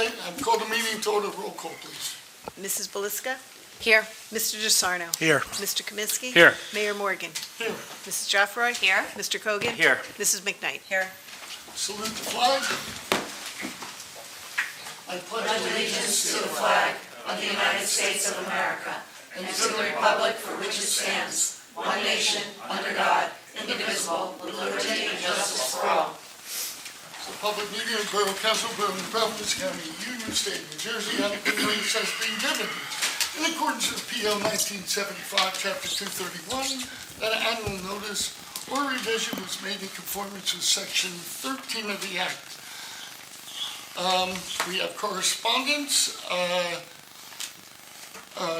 Okay, I've called the meeting to order. Roll call, please. Mrs. Belisca? Here. Mr. DeSarno? Here. Mr. Kaminsky? Here. Mayor Morgan? Here. Mrs. Jaffroy? Here. Mr. Kogan? Here. Mrs. McKnight? Here. Salute the flag. I pledge allegiance to the flag of the United States of America and to the republic for which it stands, one nation, under God, indivisible, with liberty and justice for all. The public meeting of Borough Council, Borough of New Providence, County of Union, State of New Jersey, adequate notice has been given. In accordance with PL 1975, Chapter 231, that an annual notice or revision was made in conformance with Section 13 of the Act. We have correspondence,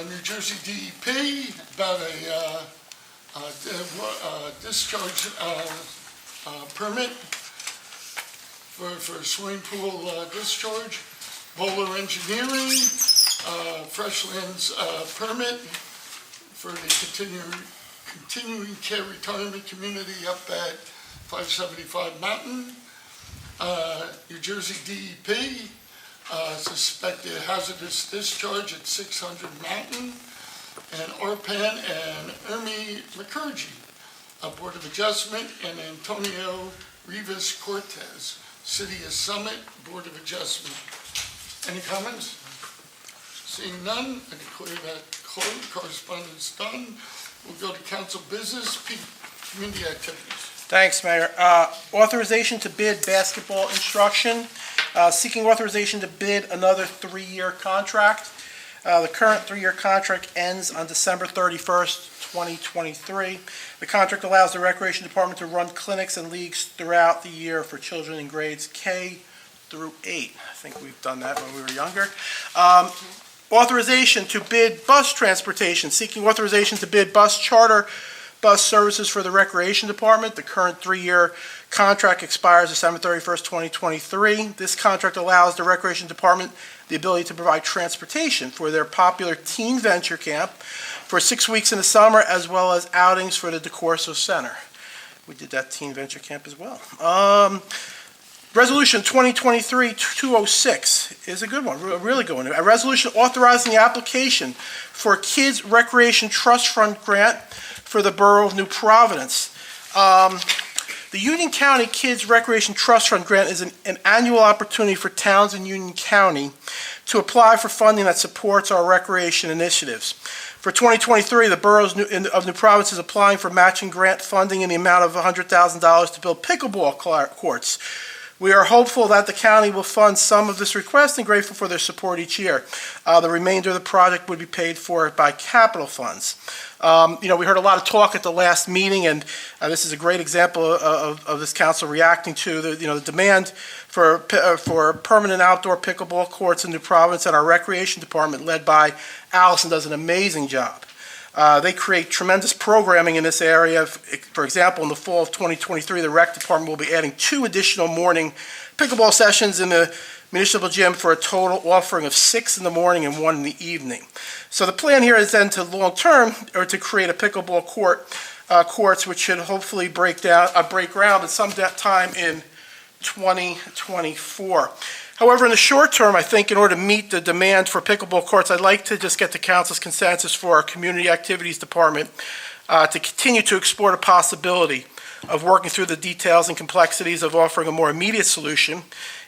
New Jersey DEP about a discharge permit for swimming pool discharge, Bowler Engineering, Freshlands permit for the continuing care retirement community up at 575 Mountain, New Jersey DEP, suspected hazardous discharge at 600 Mountain, and Orpan and Ermi McCurgy, Board of Adjustment, and Antonio Rivas Cortez, City of Summit, Board of Adjustment. Any comments? Seeing none, I declare that closed. Correspondence done. We'll go to council business, community activities. Thanks, Mayor. Authorization to bid basketball instruction. Seeking authorization to bid another 3-year contract. The current 3-year contract ends on December 31st, 2023. The contract allows the Recreation Department to run clinics and leagues throughout the year for children in grades K through 8. I think we've done that when we were younger. Authorization to bid bus transportation. Seeking authorization to bid charter bus services for the Recreation Department. The current 3-year contract expires December 31st, 2023. This contract allows the Recreation Department the ability to provide transportation for their popular Teen Venture Camp for 6 weeks in the summer, as well as outings for the DeCorso Center. We did that Teen Venture Camp as well. Resolution 2023-206 is a good one, a really good one. A resolution authorizing the application for a Kids Recreation Trust Fund grant for the Borough of New Providence. The Union County Kids Recreation Trust Fund grant is an annual opportunity for towns in Union County to apply for funding that supports our recreation initiatives. For 2023, the Borough of New Providence is applying for matching grant funding in the amount of $100,000 to build pickleball courts. We are hopeful that the county will fund some of this request and grateful for their support each year. The remainder of the project would be paid for by capital funds. We heard a lot of talk at the last meeting, and this is a great example of this council reacting to the demand for permanent outdoor pickleball courts in New Providence, and our recreation department, led by Allison, does an amazing job. They create tremendous programming in this area. For example, in the fall of 2023, the rec department will be adding 2 additional morning pickleball sessions in the municipal gym for a total offering of 6 in the morning and 1 in the evening. So the plan here is then to long-term, or to create a pickleball courts, which should hopefully break ground at some time in 2024. However, in the short term, I think in order to meet the demand for pickleball courts, I'd like to just get the council's consensus for our Community Activities Department to continue to explore the possibility of working through the details and complexities of offering a more immediate solution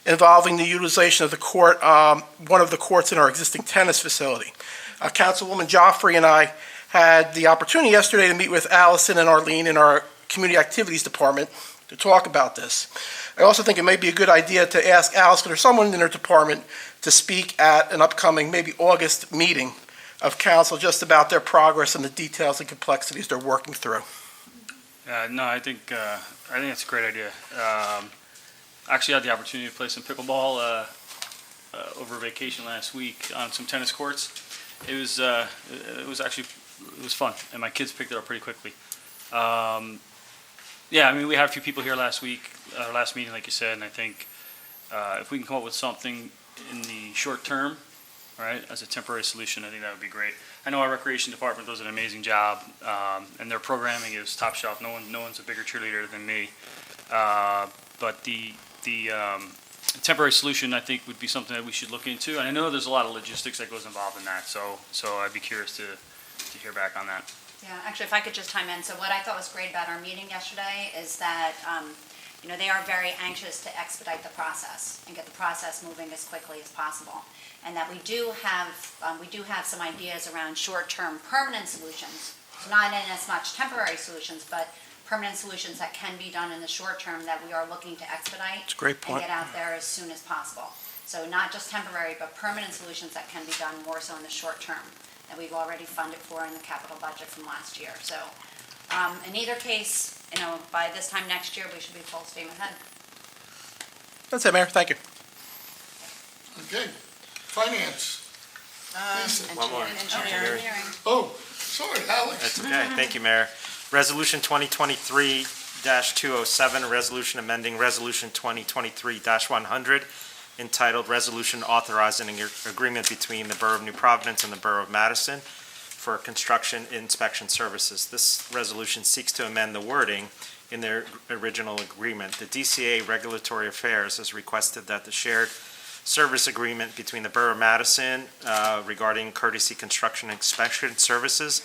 involving the utilization of the court, one of the courts in our existing tennis facility. Councilwoman Joffrey and I had the opportunity yesterday to meet with Allison and Arlene in our Community Activities Department to talk about this. I also think it may be a good idea to ask Allison or someone in her department to speak at an upcoming, maybe August meeting of council just about their progress and the details and complexities they're working through. No, I think it's a great idea. Actually had the opportunity to play some pickleball over vacation last week on some tennis courts. It was fun, and my kids picked it up pretty quickly. Yeah, I mean, we had a few people here last week, our last meeting, like you said, and I think if we can come up with something in the short term, right, as a temporary solution, I think that would be great. I know our recreation department does an amazing job, and their programming is top shelf. No one's a bigger cheerleader than me. But a temporary solution, I think, would be something that we should look into. And I know there's a lot of logistics that goes involved in that, so I'd be curious to hear back on that. Yeah, actually, if I could just chime in, so what I thought was great about our meeting yesterday is that, they are very anxious to expedite the process and get the process moving as quickly as possible. And that we do have some ideas around short-term permanent solutions, so not in as much temporary solutions, but permanent solutions that can be done in the short term that we are looking to expedite. That's a great point. And get out there as soon as possible. So not just temporary, but permanent solutions that can be done more so in the short term, that we've already funded for in the capital budget from last year. So in either case, by this time next year, we should be full steam ahead. That's it, Mayor. Thank you. Okay. Finance. Lisa. One more. Engineering. Oh, sorry, Alex. That's okay. Thank you, Mayor. Resolution 2023-207, resolution amending Resolution 2023-100, entitled Resolution Authorizing an Agreement between the Borough of New Providence and the Borough of Madison for construction inspection services. This resolution seeks to amend the wording in their original agreement. The DCA Regulatory Affairs has requested that the shared service agreement between the Borough of Madison regarding courtesy construction inspection services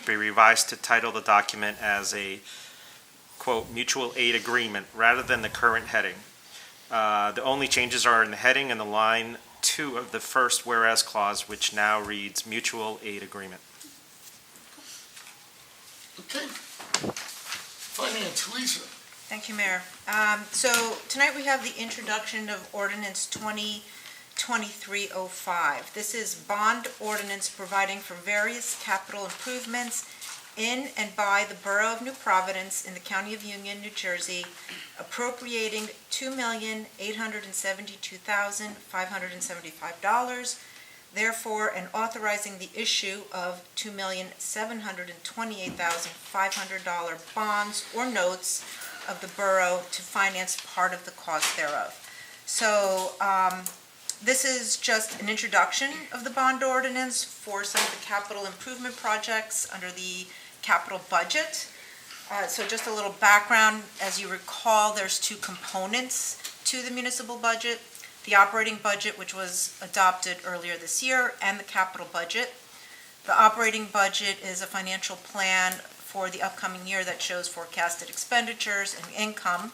be revised to title the document as a, quote, mutual aid agreement rather than the current heading. The only changes are in the heading and the line 2 of the first whereas clause, which now reads mutual aid agreement. Okay. Finance, Lisa. Thank you, Mayor. So tonight we have the introduction of ordinance 2023-05. This is bond ordinance providing for various capital improvements in and by the Borough of New Providence in the County of Union, New Jersey, appropriating $2,872,575, therefore, and authorizing the issue of $2,728,500 bonds or notes of the borough to finance part of the cost thereof. So this is just an introduction of the bond ordinance for some of the capital improvement projects under the capital budget. So just a little background, as you recall, there's two components to the municipal budget: the operating budget, which was adopted earlier this year, and the capital budget. The operating budget is a financial plan for the upcoming year that shows forecasted expenditures and income,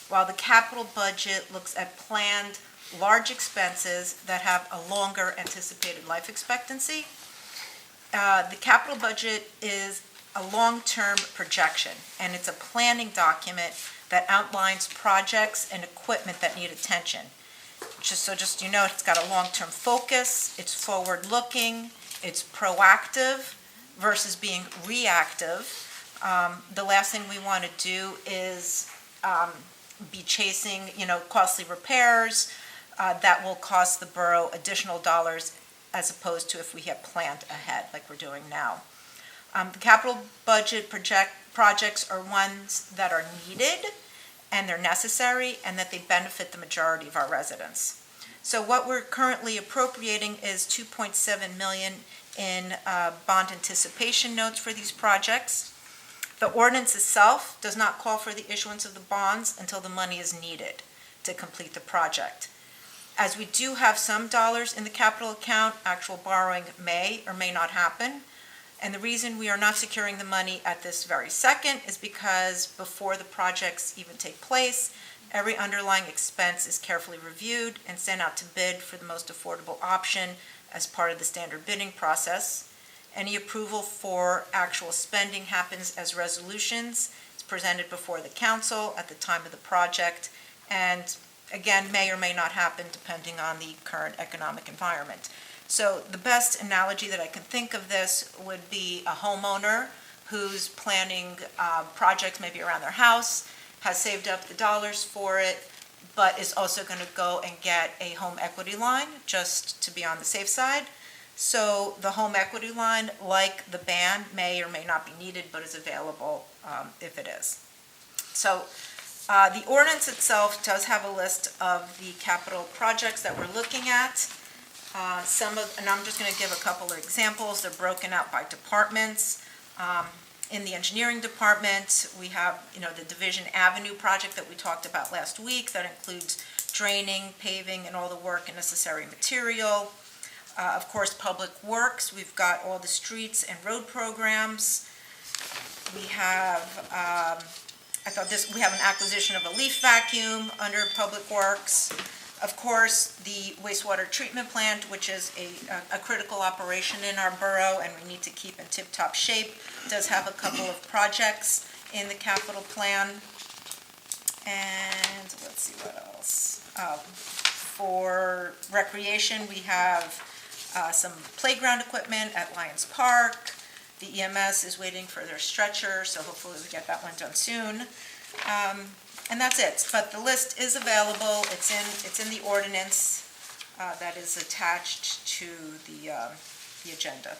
while the capital budget looks at planned large expenses that have a longer anticipated life expectancy. The capital budget is a long-term projection, and it's a planning document that outlines projects and equipment that need attention. Just it's got a long-term focus, it's forward-looking, it's proactive versus being reactive. The last thing we want to do is be chasing, costly repairs that will cost the borough additional dollars as opposed to if we had planned ahead like we're doing now. The capital budget projects are ones that are needed and they're necessary and that they benefit the majority of our residents. So what we're currently appropriating is $2.7 million in bond anticipation notes for these projects. The ordinance itself does not call for the issuance of the bonds until the money is needed to complete the project. As we do have some dollars in the capital account, actual borrowing may or may not happen. And the reason we are not securing the money at this very second is because before the projects even take place, every underlying expense is carefully reviewed and sent out to bid for the most affordable option as part of the standard bidding process. Any approval for actual spending happens as resolutions. It's presented before the council at the time of the project, and again, may or may not happen depending on the current economic environment. So the best analogy that I can think of this would be a homeowner who's planning projects maybe around their house, has saved up the dollars for it, but is also going to go and get a home equity line just to be on the safe side. So the home equity line, like the ban, may or may not be needed, but is available if it is. So the ordinance itself does have a list of the capital projects that we're looking at. And I'm just going to give a couple of examples. They're broken out by departments. In the engineering department, we have, the Division Avenue project that we talked about last week that includes draining, paving, and all the work and necessary material. Of course, Public Works, we've got all the streets and road programs. We have, we have an acquisition of a leaf vacuum under Public Works. Of course, the wastewater treatment plant, which is a critical operation in our borough and we need to keep in tip-top shape, does have a couple of projects in the capital plan. And let's see what else. For recreation, we have some playground equipment at Lions Park. The EMS is waiting for their stretcher, so hopefully we get that one done soon. And that's it, but the list is available, it's in the ordinance that is attached to the agenda.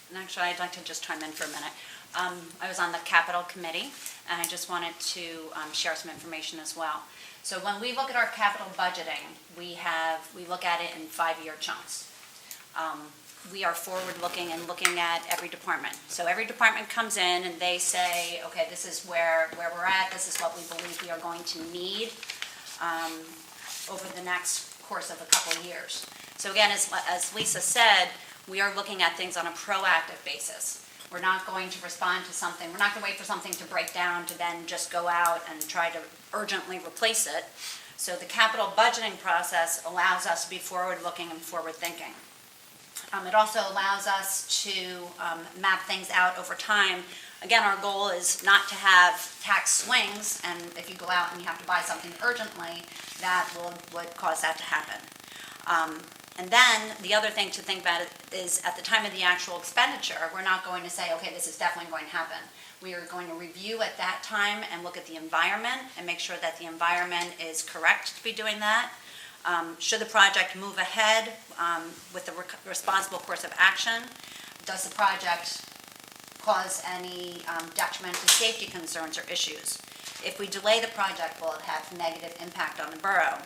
And actually, I'd like to just chime in for a minute. I was on the capital committee, and I just wanted to share some information as well. So when we look at our capital budgeting, we look at it in 5-year chunks. We are forward-looking and looking at every department. So every department comes in and they say, okay, this is where we're at, this is what we believe we are going to need over the next course of a couple of years. So again, as Lisa said, we are looking at things on a proactive basis. We're not going to respond to something, we're not going to wait for something to break down to then just go out and try to urgently replace it. So the capital budgeting process allows us to be forward-looking and forward-thinking. It also allows us to map things out over time. Again, our goal is not to have tax swings, and if you go out and you have to buy something urgently, that would cause that to happen. And then the other thing to think about is at the time of the actual expenditure, we're not going to say, okay, this is definitely going to happen. We are going to review at that time and look at the environment and make sure that the environment is correct to be doing that. Should the project move ahead with the responsible course of action? Does the project cause any detriment to safety concerns or issues? If we delay the project, will it have negative impact on the borough?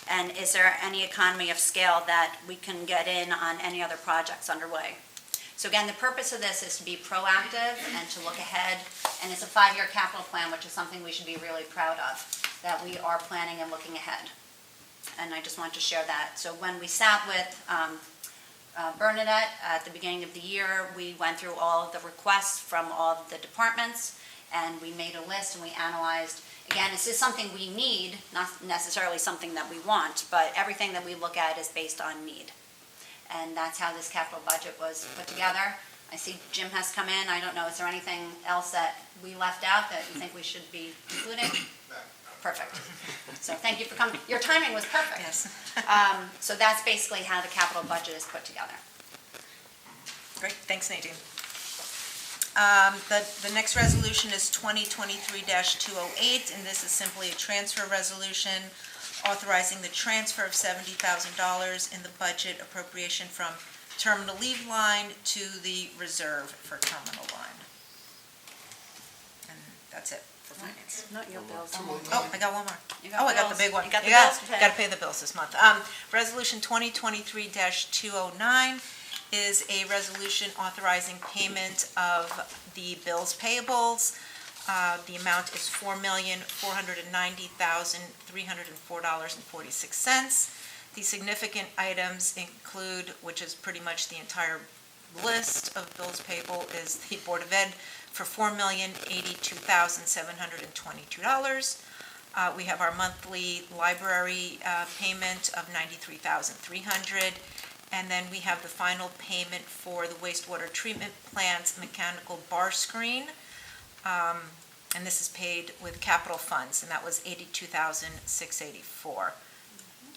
And is there any economy of scale that we can get in on any other projects underway? So again, the purpose of this is to be proactive and to look ahead, and it's a 5-year capital plan, which is something we should be really proud of, that we are planning and looking ahead. And I just wanted to share that. So when we sat with Bernadette at the beginning of the year, we went through all of the requests from all of the departments, and we made a list and we analyzed. Again, this is something we need, not necessarily something that we want, but everything that we look at is based on need. And that's how this capital budget was put together. I see Jim has come in. I don't know, is there anything else that we left out that you think we should be including? Perfect. So thank you for coming. Your timing was perfect. Yes. So that's basically how the capital budget is put together. Great, thanks Nadine. The next resolution is 2023-208, and this is simply a transfer resolution authorizing the transfer of $70,000 in the budget appropriation from terminal leave line to the reserve for terminal line. And that's it for finance. Not your bills. Oh, I got one more. You got Oh, I got bills. the big one. You got the Yeah, bills to pay. Got to pay the bills this month. Resolution 2023-209 is a resolution authorizing payment of the bills payables. The amount is $4,490,304.46. The significant items include, which is pretty much the entire list of bills payable, is the Board of Ed for $4,082,722. We have our monthly library payment of $93,300. And then we have the final payment for the wastewater treatment plant's mechanical bar screen. And this is paid with capital funds, and that was $82,684.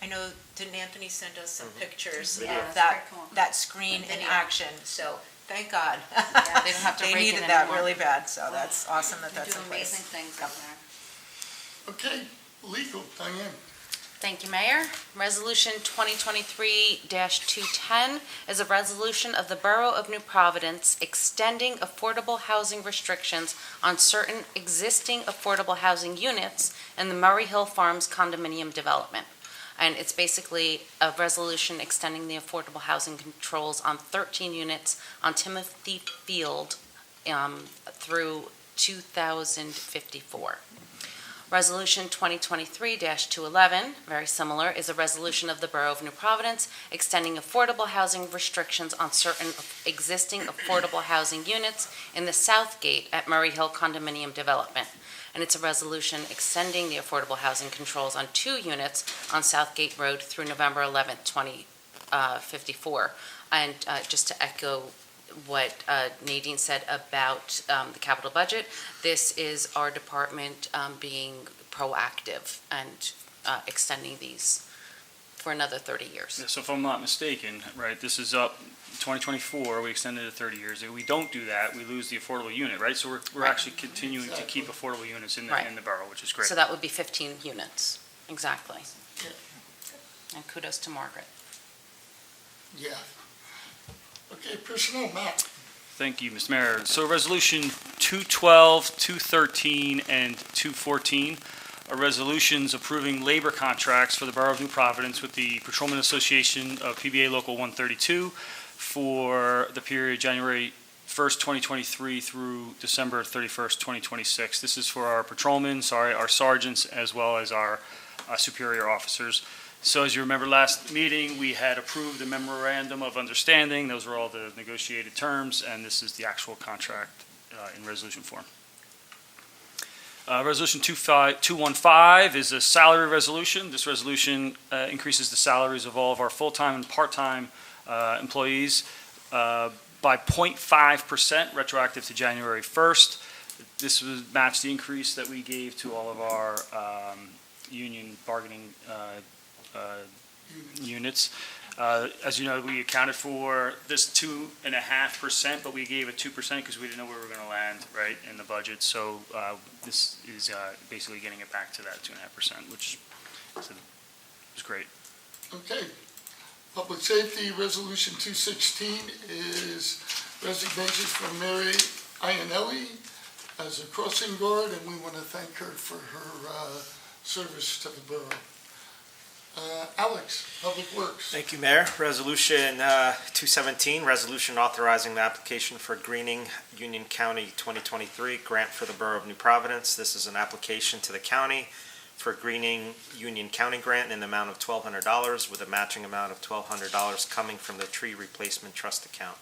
I know, didn't Anthony send us some pictures Yeah, of it's that, very cool. that screen in Video. action? So, thank God. Yeah, they don't have to They rake it needed that anymore. really bad, so that's awesome that They that's do in place. amazing things up there. Okay, legal, Diane. Thank you, Mayor. Resolution 2023-210 is a resolution of the Borough of New Providence extending affordable housing restrictions on certain existing affordable housing units in the Murray Hill Farms condominium development. And it's basically a resolution extending the affordable housing controls on 13 units on Timothy Field through 2054. Resolution 2023-211, very similar, is a resolution of the Borough of New Providence extending affordable housing restrictions on certain existing affordable housing units in the South Gate at Murray Hill Condominium Development. And it's a resolution extending the affordable housing controls on 2 units on South Gate Road through November 11th, 2054. And just to echo what Nadine said about the capital budget, this is our department being proactive and extending these for another 30 years. Yeah, so if I'm not mistaken, right, this is up 2024, we extended it 30 years. If we don't do that, we lose the affordable unit, right? So we're Right. actually continuing to keep affordable units in Right. the borough, which is great. So that would be 15 units, exactly. Yeah. And kudos to Margaret. Yeah. Okay, personnel, Matt. Thank you, Mr. Mayor. So Resolution 212, 213, and 214 are resolutions approving labor contracts for the Borough of New Providence with the Patrolman Association of PBA Local 132 for the period January 1st, 2023 through December 31st, 2026. This is for our patrolmen, our sergeants, as well as our superior officers. So as you remember last meeting, we had approved the memorandum of understanding. Those were all the negotiated terms, and this is the actual contract in resolution form. Resolution 215 is a salary resolution. This resolution increases the salaries of all of our full-time and part-time employees by 0.5% retroactive to January 1st. This would match the increase that we gave to all of our union bargaining units. As you know, we accounted for this 2.5%, but we gave it 2% because we didn't know where we were going to land, right, in the budget. So this is basically getting it back to that 2.5%, which is great. Okay. Public Safety, Resolution 216 is resignations from Mary Iannelli as a crossing guard, and we want to thank her for her service to the borough. Alex, Public Works. Thank you, Mayor. Resolution 217, resolution authorizing the application for Greening Union County 2023 grant for the Borough of New Providence. This is an application to the county for Greening Union County grant in the amount of $1,200 with a matching amount of $1,200 coming from the tree replacement trust account.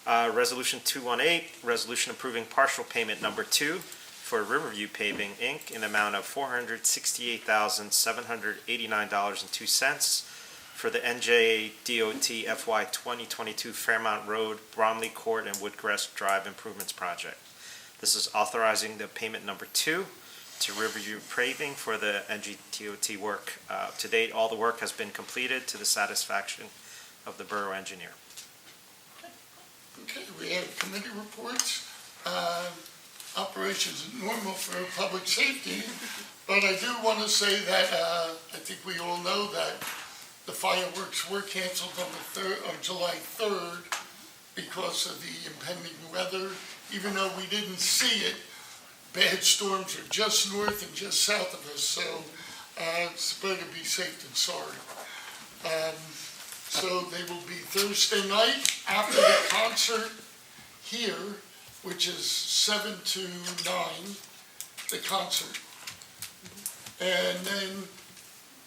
Resolution 218, resolution approving partial payment number 2 for Riverview Paving, Inc. in the amount of $468,789.02 for the NJDOT FY 2022 Fairmount Road, Bromley Court, and Woodcrest Drive Improvements Project. This is authorizing the payment number 2 to Riverview Paving for the NJDOT work. To date, all the work has been completed to the satisfaction of the borough engineer. Okay, we have committee reports. Operations normal for public safety, but I do want to say that I think we all know that the fireworks were canceled on July 3rd because of the impending weather. Even though we didn't see it, bad storms are just north and just south of us, so it's better to be safe than sorry. So they will be Thursday night after the concert here, which is 7 to 9, the concert. And then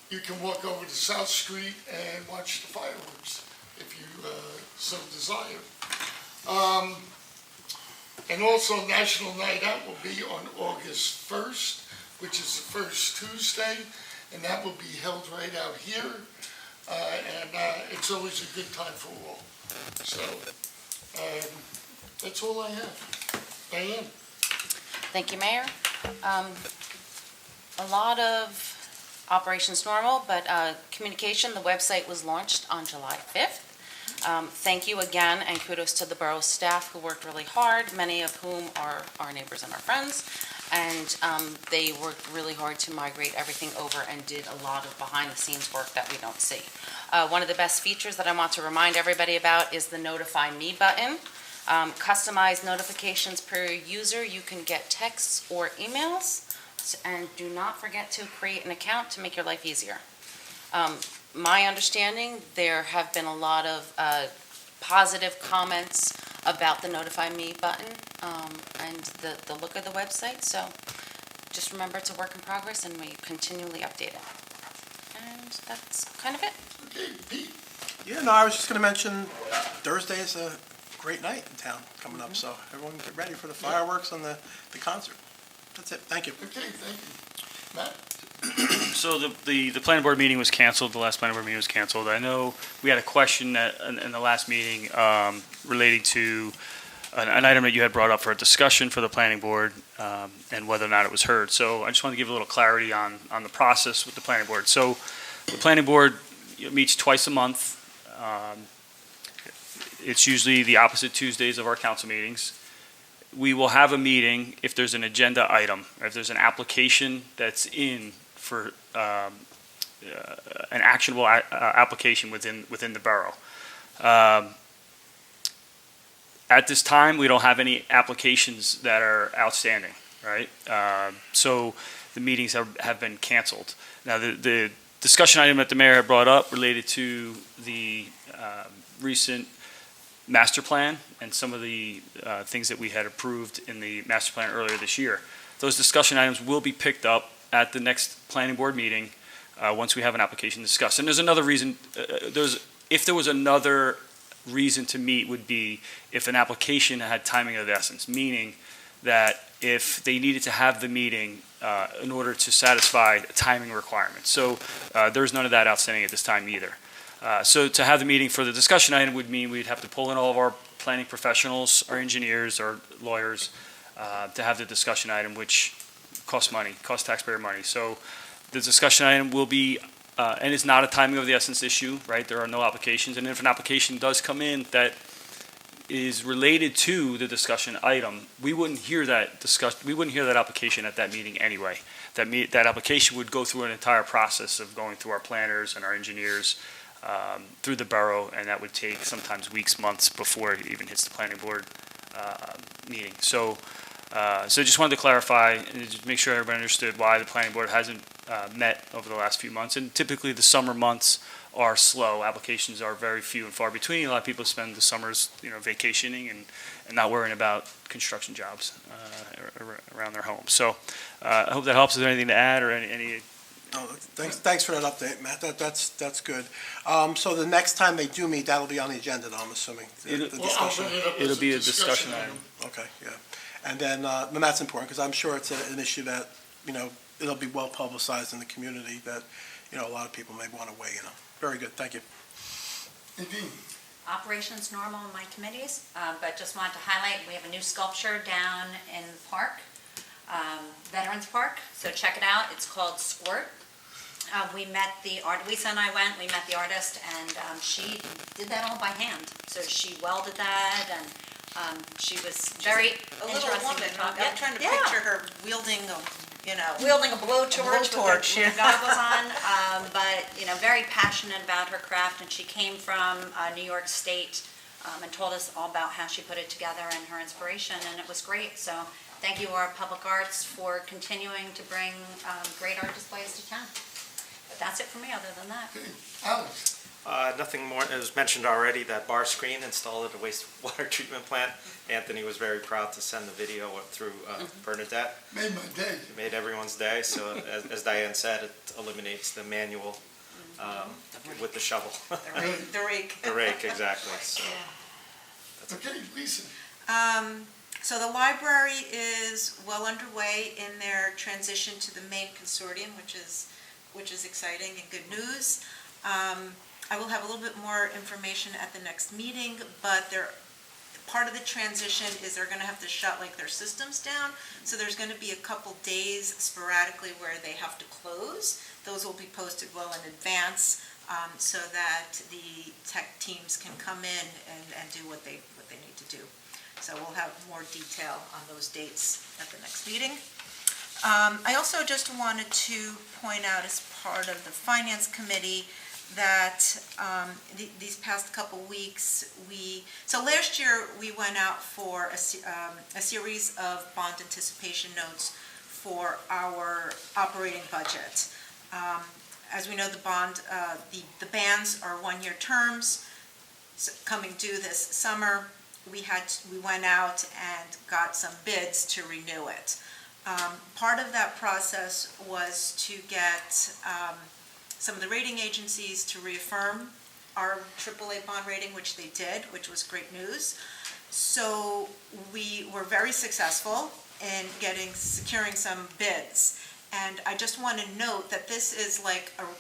you can walk over to South Street and watch the fireworks if you so desire. And also National Night Out will be on August 1st, which is the first Tuesday, and that will be held right out here. And it's always a good time for all. So, that's all I have. Diane? Thank you, Mayor. A lot of operations normal, but communication, the website was launched on July 5th. Thank you again, and kudos to the borough staff who worked really hard, many of whom are our neighbors and our friends. And they worked really hard to migrate everything over and did a lot of behind-the-scenes work that we don't see. One of the best features that I want to remind everybody about is the Notify Me button. Customized notifications per user. You can get texts or emails, and do not forget to create an account to make your life easier. My understanding, there have been a lot of positive comments about the Notify Me button and the look of the website, so just remember it's a work in progress and we continually update it. And that's kind of it. Okay, Pete? Yeah, no, I was just going to mention Thursday is a great night in town coming up, so everyone get ready for the fireworks and the concert. That's it. Thank you. Okay, thank you. Matt? So the planning board meeting was canceled, the last planning board meeting was canceled. I know we had a question in the last meeting relating to an item that you had brought up for a discussion for the planning board and whether or not it was heard. So I just wanted to give a little clarity on the process with the planning board. So the planning board meets twice a month. It's usually the opposite Tuesdays of our council meetings. We will have a meeting if there's an agenda item, or if there's an application that's in for an actionable application within the borough. At this time, we don't have any applications that are outstanding, right? So the meetings have been canceled. Now, the discussion item that the mayor had brought up related to the recent master plan and some of the things that we had approved in the master plan earlier this year. Those discussion items will be picked up at the next planning board meeting once we have an application discussed. And there's another reason, if there was another reason to meet would be if an application had timing of the essence, meaning that if they needed to have the meeting in order to satisfy a timing requirement. So there's none of that outstanding at this time either. So to have the meeting for the discussion item would mean we'd have to pull in all of our planning professionals, our engineers, our lawyers, to have the discussion item, which costs money, costs taxpayer money. So the discussion item will be, and it's not a timing of the essence issue, right? There are no applications. And if an application does come in that is related to the discussion item, we wouldn't hear that application at that meeting anyway. That application would go through an entire process of going through our planners and our engineers, through the borough, and that would take sometimes weeks, months before it even hits the planning board meeting. So just wanted to clarify and just make sure everybody understood why the planning board hasn't met over the last few months. And typically the summer months are slow. Applications are very few and far between. A lot of people spend the summers, vacationing and not worrying about construction jobs around their homes. So I hope that helps. Is there anything to add or any? Oh, thanks for that update, Matt. That's good. So the next time they do meet, that'll be on the agenda, though, I'm assuming. The discussion. It'll be a discussion item. Okay, yeah. And then, and that's important, because I'm sure it's an issue that, it'll be well publicized in the community that, a lot of people may want to weigh in on. Very good, thank you. Nadine? Operations normal in my committees, but just wanted to highlight, we have a new sculpture down in the park, Veterans Park, so check it out. It's called Squirt. Lisa and I went, we met the artist, and she did that all by hand. So she welded that, and she was very A little interesting woman, to talk. I'm trying to Yeah. picture her wielding Wielding a blowtorch blowtorch, with the goggles on, but, very passionate about her craft, and she came from New York State and told us all about how she put it together and her inspiration, and it was great. So thank you, our Public Arts, for continuing to bring great art displays to town. But that's it for me, other than that. Okay, Alex? Nothing more. It was mentioned already that bar screen installed at a wastewater treatment plant. Anthony was very proud to send the video through Bernadette. Made my day. It made everyone's day. So as Diane said, it eliminates the manual with the shovel. The rake. The rake, exactly. So, Okay, Lisa? So the library is well underway in their transition to the main consortium, which is exciting and good news. I will have a little bit more information at the next meeting, but part of the transition is they're going to have to shut their systems down. So there's going to be a couple days sporadically where they have to close. Those will be posted well in advance so that the tech teams can come in and do what they need to do. So we'll have more detail on those dates at the next meeting. I also just wanted to point out as part of the Finance Committee that these past couple weeks, so last year we went out for a series of bond anticipation notes for our operating budget. As we know, the bands are one-year terms coming due this summer. We went out and got some bids to renew it. Part of that process was to get some of the rating agencies to reaffirm our AAA bond rating, which they did, which was great news. So we were very successful in securing some bids. And I just want to note that this is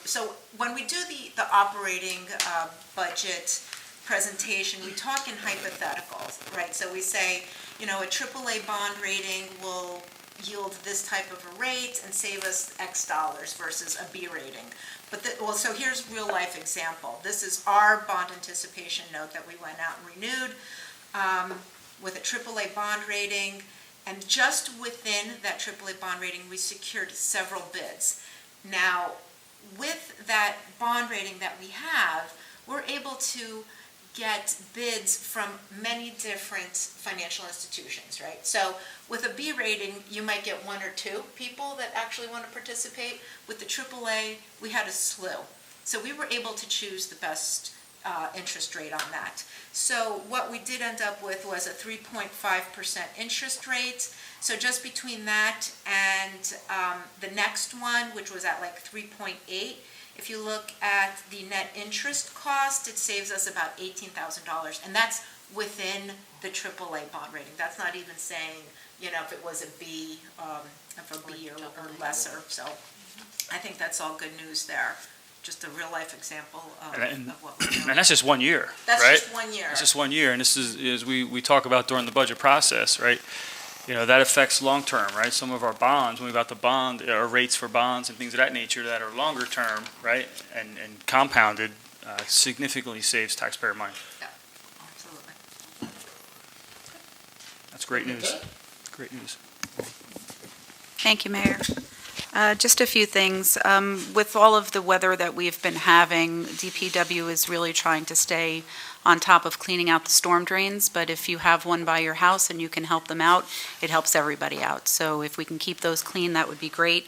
so when we do the operating budget presentation, we talk in hypotheticals, right? So we say, a AAA bond rating will yield this type of a rate and save us X dollars versus a B rating. So here's real life example. This is our bond anticipation note that we went out and renewed with a AAA bond rating. And just within that AAA bond rating, we secured several bids. Now, with that bond rating that we have, we're able to get bids from many different financial institutions, right? So with a B rating, you might get one or two people that actually want to participate. With the AAA, we had a slew. So we were able to choose the best interest rate on that. So what we did end up with was a 3.5% interest rate. So just between that and the next one, which was at 3.8, if you look at the net interest cost, it saves us about $18,000, and that's within the AAA bond rating. That's not even saying, if it was a B, if a B or lesser. So I think that's all good news there. Just a real life example of what we're doing. And that's just 1 year, That's right? just 1 year. It's just 1 year, and this is, as we talk about during the budget process, right? That affects long-term, right? Some of our bonds, when we got the bond, our rates for bonds and things of that nature that are longer term, right? And compounded, significantly saves taxpayer money. Yeah, absolutely. That's great news. Great news. Thank you, Mayor. Just a few things. With all of the weather that we've been having, DPW is really trying to stay on top of cleaning out the storm drains, but if you have one by your house and you can help them out, it helps everybody out. So if we can keep those clean, that would be great.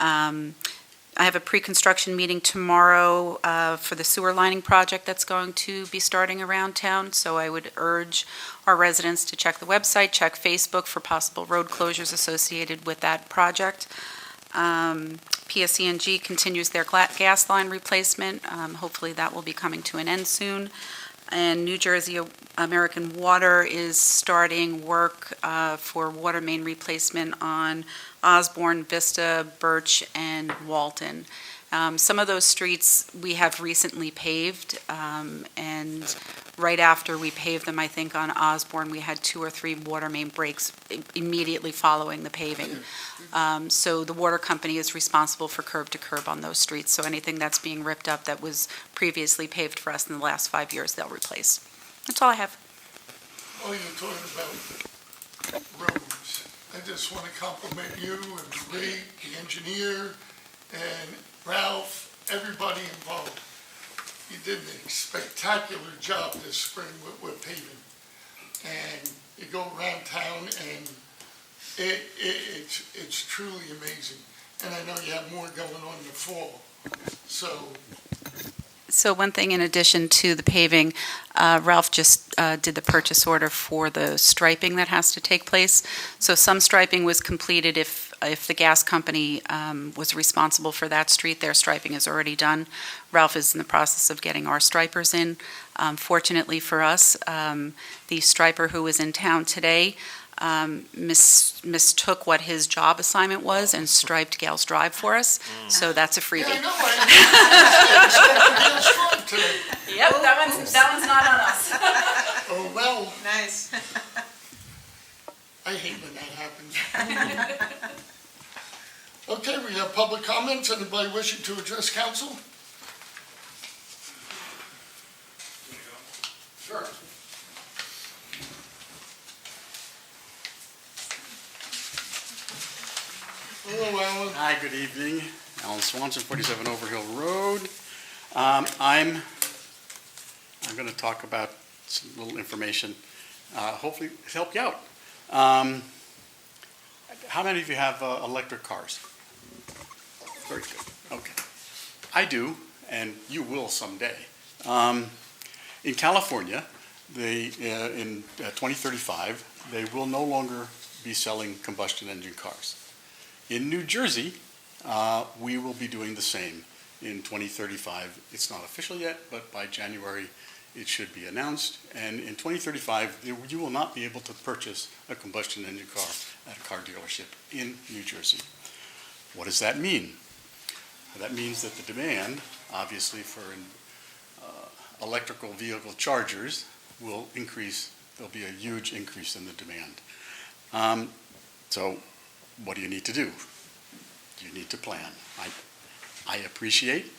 I have a pre-construction meeting tomorrow for the sewer lining project that's going to be starting around town, so I would urge our residents to check the website, check Facebook for possible road closures associated with that project. PSE&G continues their gas line replacement. Hopefully that will be coming to an end soon. And New Jersey American Water is starting work for water main replacement on Osborne, Vista, Birch, and Walton. Some of those streets we have recently paved, and right after we paved them, I think on Osborne, we had 2 or 3 water main breaks immediately following the paving. So the water company is responsible for curb to curb on those streets. So anything that's being ripped up that was previously paved for us in the last 5 years, they'll replace. That's all I have. While you're talking about roads, I just want to compliment you and Ray, the engineer, and Ralph, everybody involved. You did a spectacular job this spring with paving. And you go around town and it's truly amazing. And I know you have more going on in the fall. So one thing in addition to the paving, Ralph just did the purchase order for the striping that has to take place. So some striping was completed if the gas company was responsible for that street. Their striping is already done. Ralph is in the process of getting our stripers in. Fortunately for us, the striper who was in town today mistook what his job assignment was and striped Gales Drive for us. So that's a freebie. Yeah, I know. I strong today. Yep, that one's not on us. Oh, well, Nice. I hate when that happens. Okay, we have public comments. Anybody wishing to address council? Sure. Hello, Alan. Hi, good evening. Alan Swanson, 47 Overhill Road. I'm going to talk about some little information, hopefully help you out. How many of you have electric cars? Very good. Okay. I do, and you will someday. In California, in 2035, they will no longer be selling combustion engine cars. In New Jersey, we will be doing the same in 2035. It's not official yet, but by January, it should be announced. And in 2035, you will not be able to purchase a combustion engine car at a car dealership in New Jersey. What does that mean? That means that the demand, obviously, for electrical vehicle chargers will increase. There'll be a huge increase in the demand. So what do you need to do? You need to plan. I appreciate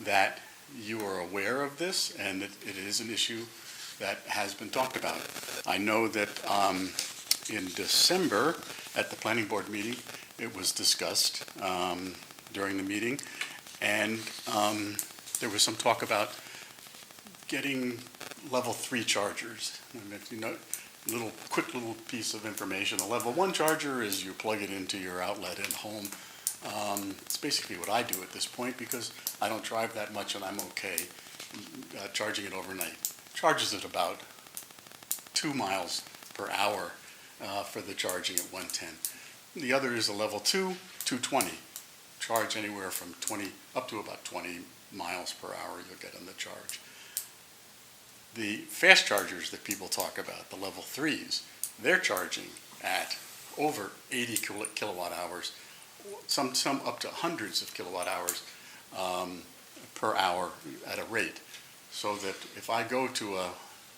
that you are aware of this and that it is an issue that has been talked about. I know that in December at the planning board meeting, it was discussed during the meeting, and there was some talk about getting level 3 chargers. And if you know, quick little piece of information. A level 1 charger is you plug it into your outlet at home. It's basically what I do at this point because I don't drive that much and I'm okay charging it overnight. Charges at about 2 miles per hour for the charging at 110. The other is a level 2, 220. Charge anywhere from 20 up to about 20 miles per hour you'll get on the charge. The fast chargers that people talk about, the level 3s, they're charging at over 80 kilowatt hours, some up to hundreds of kilowatt hours per hour at a rate. So that if I go to a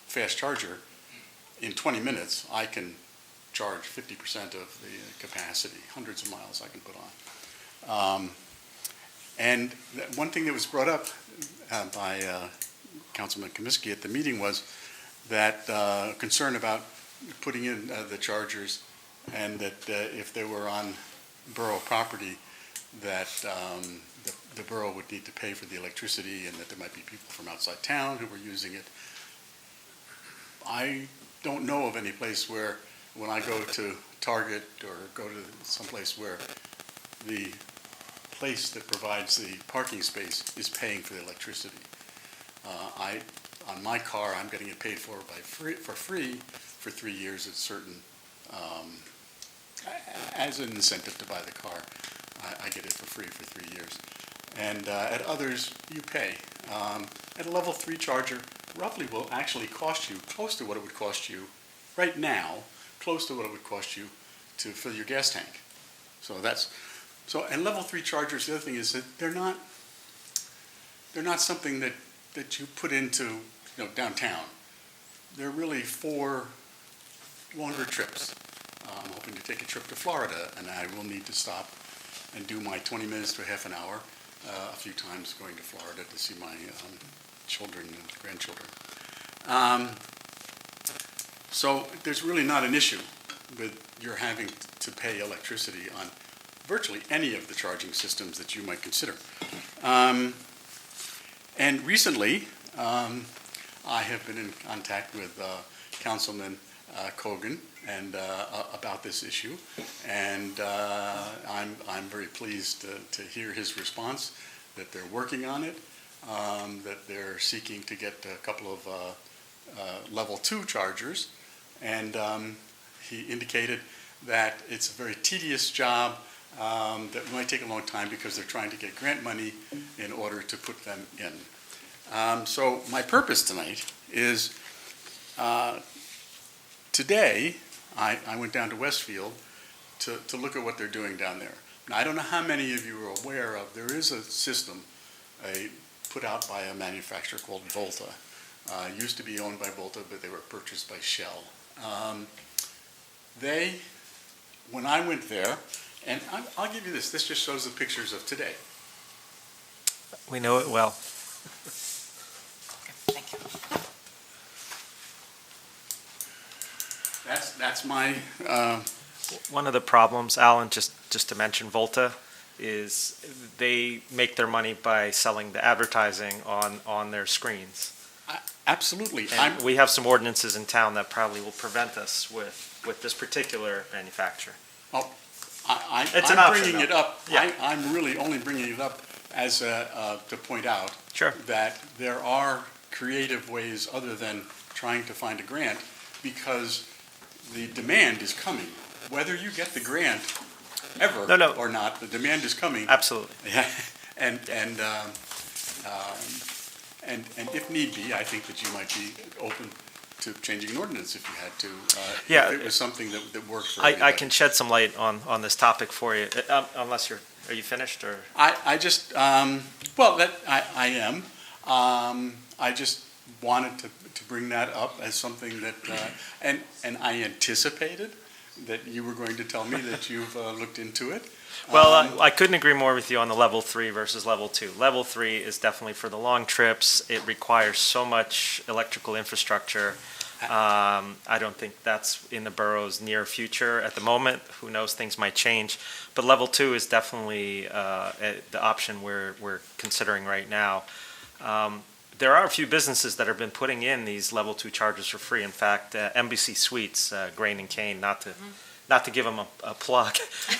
fast charger, in 20 minutes, I can charge 50% of the capacity, hundreds of miles I can put on. And one thing that was brought up by Councilman Comiskey at the meeting was that concern about putting in the chargers and that if they were on borough property, that the borough would need to pay for the electricity and that there might be people from outside town who were using it. I don't know of any place where when I go to Target or go to someplace where the place that provides the parking space is paying for the electricity. On my car, I'm getting it paid for for free for 3 years at certain, as an incentive to buy the car. I get it for free for 3 years. And at others, you pay. At a level 3 charger, roughly will actually cost you close to what it would cost you right now, close to what it would cost you to fill your gas tank. And level 3 chargers, the other thing is that they're not something that you put into downtown. They're really for longer trips. I'm hoping to take a trip to Florida, and I will need to stop and do my 20 minutes to half an hour a few times going to Florida to see my children and grandchildren. So there's really not an issue with your having to pay electricity on virtually any of the charging systems that you might consider. And recently, I have been in contact with Councilman Cogan and about this issue, and I'm very pleased to hear his response that they're working on it, that they're seeking to get a couple of level 2 chargers, and he indicated that it's a very tedious job that might take a long time because they're trying to get grant money in order to put them in. So my purpose tonight is today I went down to Westfield to look at what they're doing down there. Now, I don't know how many of you are aware of, there is a system put out by a manufacturer called Volta. Used to be owned by Volta, but they were purchased by Shell. When I went there, and I'll give you this just shows the pictures of today. We know it well. Thank you. That's my, One of the problems, Alan, just to mention Volta, is they make their money by selling the advertising on their screens. absolutely. And we have some ordinances in town that probably will prevent us with this particular manufacturer. It's an I'm option, bringing though. it up. Yeah. I'm really only bringing it up as to point out Sure. that there are creative ways other than trying to find a grant because the demand is coming. Whether you get the grant No, no. or not, the demand is coming. Absolutely. Yeah, and if need be, I think that you might be open to changing an ordinance if you had to. Yeah. If it was something that worked for I everybody. can shed some light on this topic for you, unless are you finished, or? I just, well, I am. I just wanted to bring that up as something that, and I anticipated that you were going to tell me that you've looked into it. Well, I couldn't agree more with you on the level 3 versus level 2. Level 3 is definitely for the long trips. It requires so much electrical infrastructure. I don't think that's in the borough's near future at the moment. Who knows, things might change. But level 2 is definitely the option we're considering right now. There are a few businesses that have been putting in these level 2 chargers for free. In fact, Embassy Suites, Grain and Cane, not to give them a plug,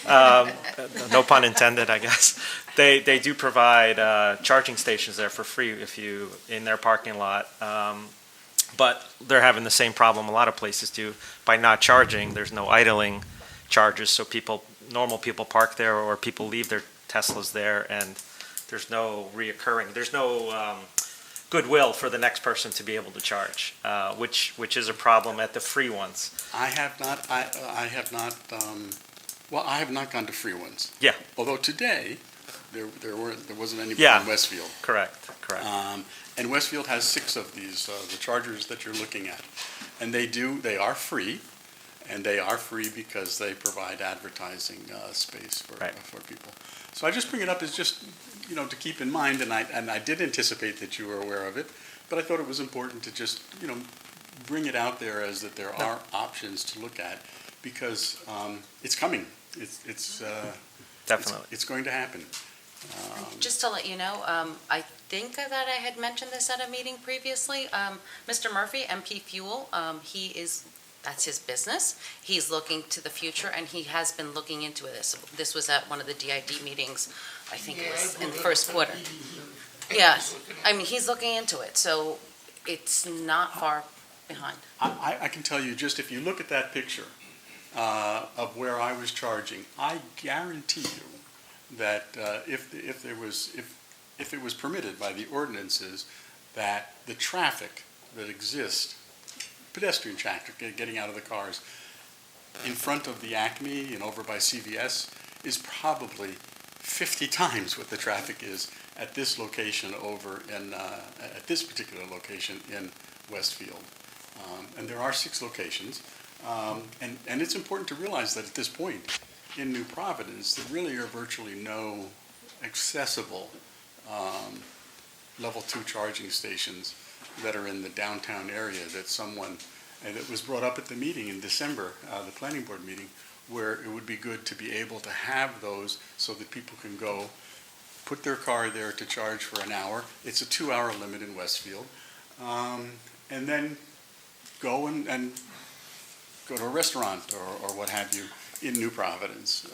no pun intended, I guess. They do provide charging stations there for free in their parking lot. But they're having the same problem a lot of places do. By not charging, there's no idling charges, so normal people park there, or people leave their Teslas there, and there's no goodwill for the next person to be able to charge, which is a problem at the free ones. I have not, well, I have not gone to free ones. Yeah. Although today, there wasn't anybody Yeah. in Westfield. Correct. And Westfield has 6 of these, the chargers that you're looking at. And they are free, and they are free because they provide advertising space for people. So I just bring it up as just, to keep in mind, and I did anticipate that you were aware of it, but I thought it was important to just, bring it out there as that there are options to look at, because it's coming. It's Definitely. It's going to happen. Just to let you know, I think that I had mentioned this at a meeting previously. Mr. Murphy, MP Fuel, that's his business. He's looking to the future, and he has been looking into this. This was at one of the DID meetings, I think it was in the first quarter. Yeah, I mean, he's looking into it, so it's not far behind. I can tell you, just if you look at that picture of where I was charging, I guarantee you that if it was permitted by the ordinances, that the traffic that exists, pedestrian traffic getting out of the cars in front of the Acme and over by CVS, is probably 50 times what the traffic is at this location at this particular location in Westfield. And there are 6 locations. And it's important to realize that at this point in New Providence, there really are virtually no accessible level 2 charging stations that are in the downtown area and it was brought up at the meeting in December, the planning board meeting, where it would be good to be able to have those so that people can go, put their car there to charge for an hour. It's a 2-hour limit in Westfield. And then go and go to a restaurant or what have you in New Providence.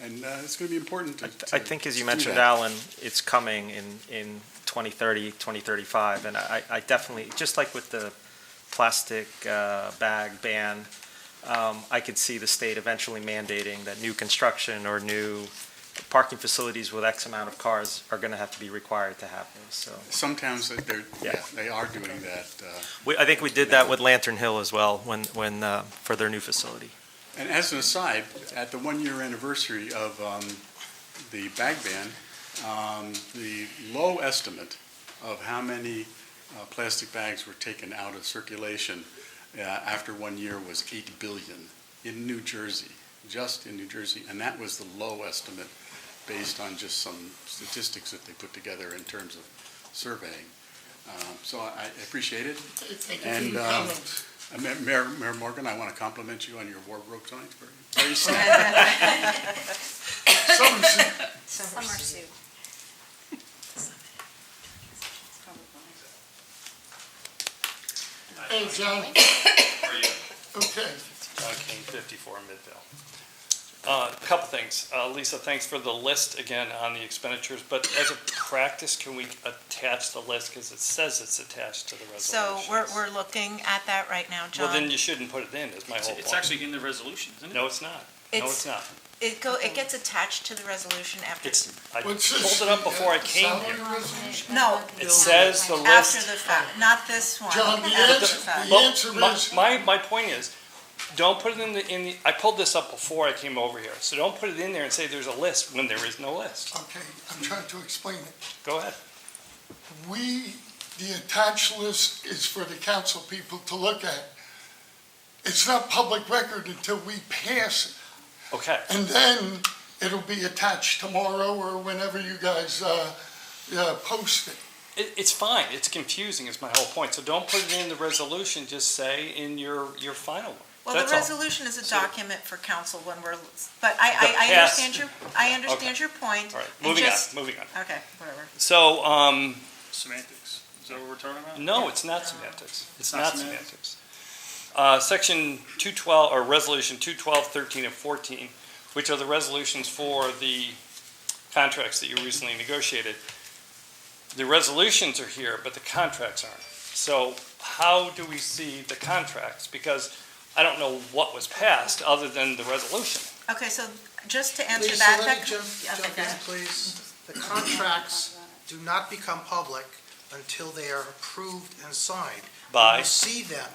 And it's going to be important to I think, as you do mentioned, that. Alan, it's coming in 2030, 2035, and I definitely, just like with the plastic bag ban, I could see the state eventually mandating that new construction or new parking facilities with X amount of cars are going to have to be required to have those, so. Some towns, they are doing that. I think we did that with Lantern Hill as well, when for their new facility. And as an aside, at the 1-year anniversary of the bag ban, the low estimate of how many plastic bags were taken out of circulation after 1 year was 8 billion in New Jersey, just in New Jersey. And that was the low estimate based on just some statistics that they put together in terms of surveying. So I appreciate it. Thank you for your comments. Mayor Morgan, I want to compliment you on your wardrobe tonight. Very Summer suit. Hey, John. Okay. John King, 54 Midvale. A couple things. Lisa, thanks for the list again on the expenditures, but as a practice, can we attach the list? Because it says it's attached to the So resolution. we're looking at that right now, John. Well, then you shouldn't put it in, is my whole point. It's actually in the resolution, isn't it? No, it's not. No, it's not. It gets attached to the resolution after. I What's pulled this, it up before I the came salary here. resolution? No, It says the after list. the fact, not this one. John, the After answer, fact. the answer is, My point is, don't put it in the, I pulled this up before I came over here, so don't put it in there and say there's a list when there is no list. okay, I'm trying to explain it. Go ahead. The attached list is for the council people to look at. It's not public record until we pass it. Okay, And then it'll be attached tomorrow or whenever you guys post it. it's fine, it's confusing is my whole point, so don't put it in the resolution, just say in your final one. Well, the That's all. resolution is a So- document for council when we're, but The I past- understand your point. All right, and moving on, just- moving on. Okay, whatever. So, Semantics, is that what we're talking about? no, it's not semantics. It's not not semantics? semantics. Section 212, or Resolution 212, 13, and 14, which are the resolutions for the contracts that you recently negotiated. The resolutions are here, but the contracts aren't. So how do we see the contracts? Because I don't know what was passed other than the resolution. Okay, so just to answer Lisa, that. let me that- jump yeah, jump okay. in, please. The contracts do not become public until they are approved and signed. By? You see them.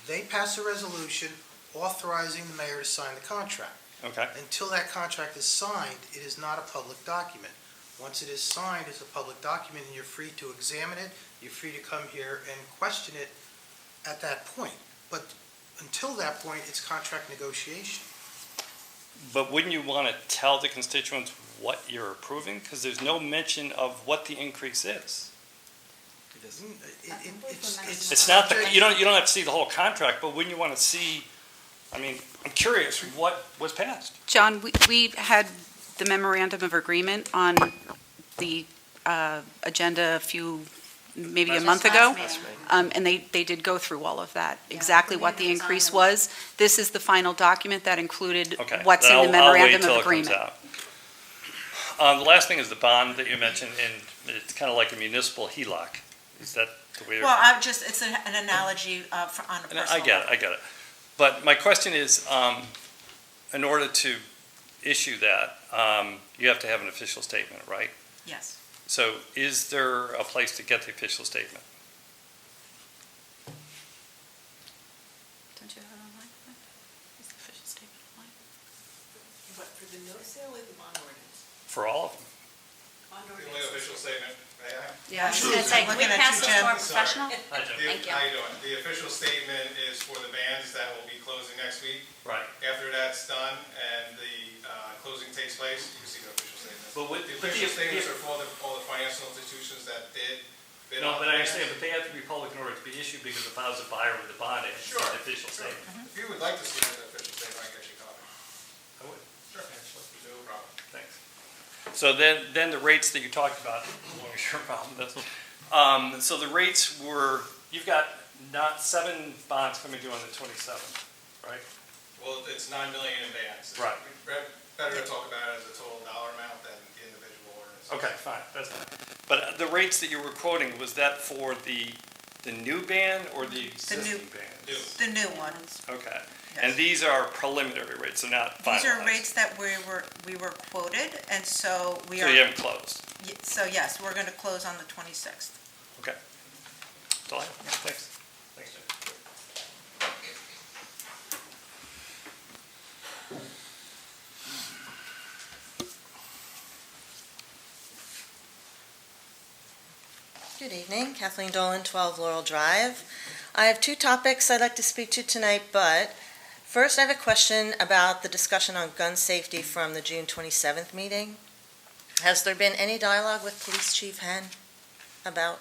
They pass a resolution authorizing the mayor to sign the contract. Okay, Until that contract is signed, it is not a public document. Once it is signed, it's a public document, and you're free to examine it, you're free to come here and question it at that point. But until that point, it's contract negotiation. but wouldn't you want to tell the constituents what you're approving? Because there's no mention of what the increase is. It isn't, it's. It's not, you don't have to see the whole contract, but wouldn't you want to see, I mean, I'm curious, what was passed? John, we had the memorandum of agreement on the agenda maybe a month ago. Last meeting. And they did go through all of that, exactly what the increase was. This is the final document that included Okay. what's then in the I'll wait memorandum till of it comes agreement. out. The last thing is the bond that you mentioned, and it's kind of like a municipal HELOC. Is that the way? Well, it's an analogy on a And personal I get level. it, I get it. But my question is, in order to issue that, you have to have an official statement, right? Yes. So is there a place to get the official statement? Don't you have it online? Is the official statement online? What, for the no sale or the bond ordinance? For all of them? Bond The only ordinance. official statement, may I? Yeah. I was gonna say, can we Looking at pass you, this Jim. to our professional? Thank you. How you doing? The official statement is for the bands that will be closing next week. Right. After that's done and the closing takes place, you can see the official statement. But with, The official statements are for all the financial institutions that did bid no, on but the I understand, bands. but they have to be public in order to be issued, because if I was a buyer with a bond, I have to see Sure, the official sure. statement. If you would like to see the official statement, I can get you a copy. I would. Sure. No problem. Thanks. So then the rates that you talked about, what was your problem with this? So the rates were, you've got not 7 bonds coming due on the 27th, right? Well, it's 9 million in bands. Right. Better to talk about it as a total dollar amount than individual ordinance. Okay, fine, that's fine. But the rates that you were quoting, was that for the new ban or the existing ban? New. The new ones. Okay. Yes. And these are preliminary rates, they're not finalized? These are rates that we were quoted, and so we So are. you haven't closed? So yes, we're going to close on the 26th. Okay. That's all I have. Thanks. Thanks, Jim. Good evening, Kathleen Dolan, 12 Laurel Drive. I have 2 topics I'd like to speak to tonight, but first I have a question about the discussion on gun safety from the June 27th meeting. Has there been any dialogue with Police Chief Hen about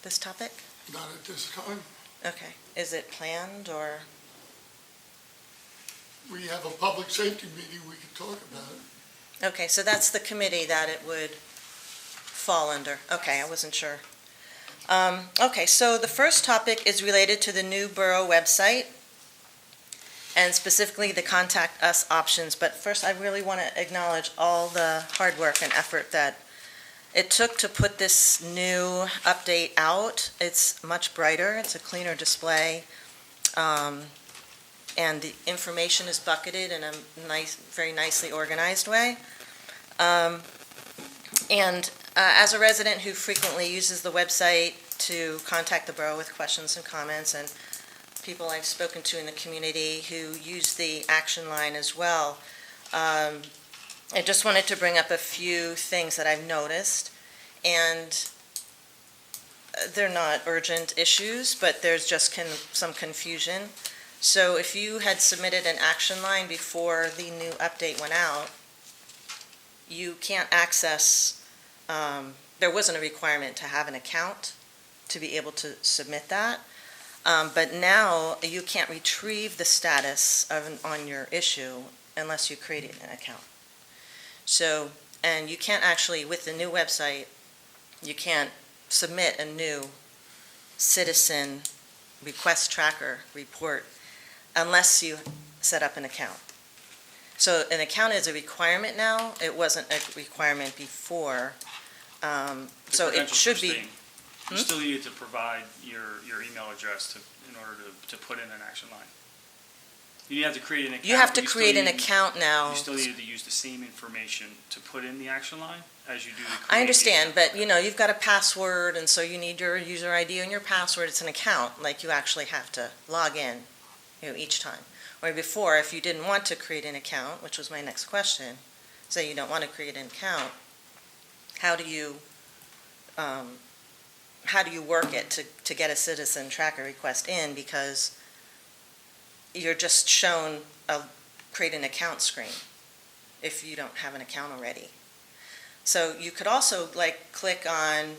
this topic? Not at this time. Okay, is it planned or? We have a public safety meeting, we could talk about it. Okay, so that's the committee that it would fall under. Okay, I wasn't sure. Okay, so the first topic is related to the new borough website, and specifically the contact us options. But first, I really want to acknowledge all the hard work and effort that it took to put this new update out. It's much brighter, it's a cleaner display. and the information is bucketed in a nice, very nicely organized way. And as a resident who frequently uses the website to contact the borough with questions and comments, and people I've spoken to in the community who use the action line as well, I just wanted to bring up a few things that I've noticed, and they're not urgent issues, but there's just some confusion. So if you had submitted an action line before the new update went out, you can't access, there wasn't a requirement to have an account to be able to submit that. But now you can't retrieve the status on your issue unless you created an account. So, and you can't actually, with the new website, you can't submit a new citizen request tracker report unless you set up an account. So an account is a requirement now. It wasn't a requirement before. So it should be. You still need to provide your email address in order to put in an action line. You have to create an account. You have to create an account now. You still need to use the same information to put in the action line as you do to create. I understand, but you've got a password, and so you need your user ID and your password. It's an account, like you actually have to log in, each time. Or before, if you didn't want to create an account, which was my next question, say you don't want to create an account, how do you work it to get a citizen tracker request in, because you're just shown a create an account screen if you don't have an account already. So you could also click on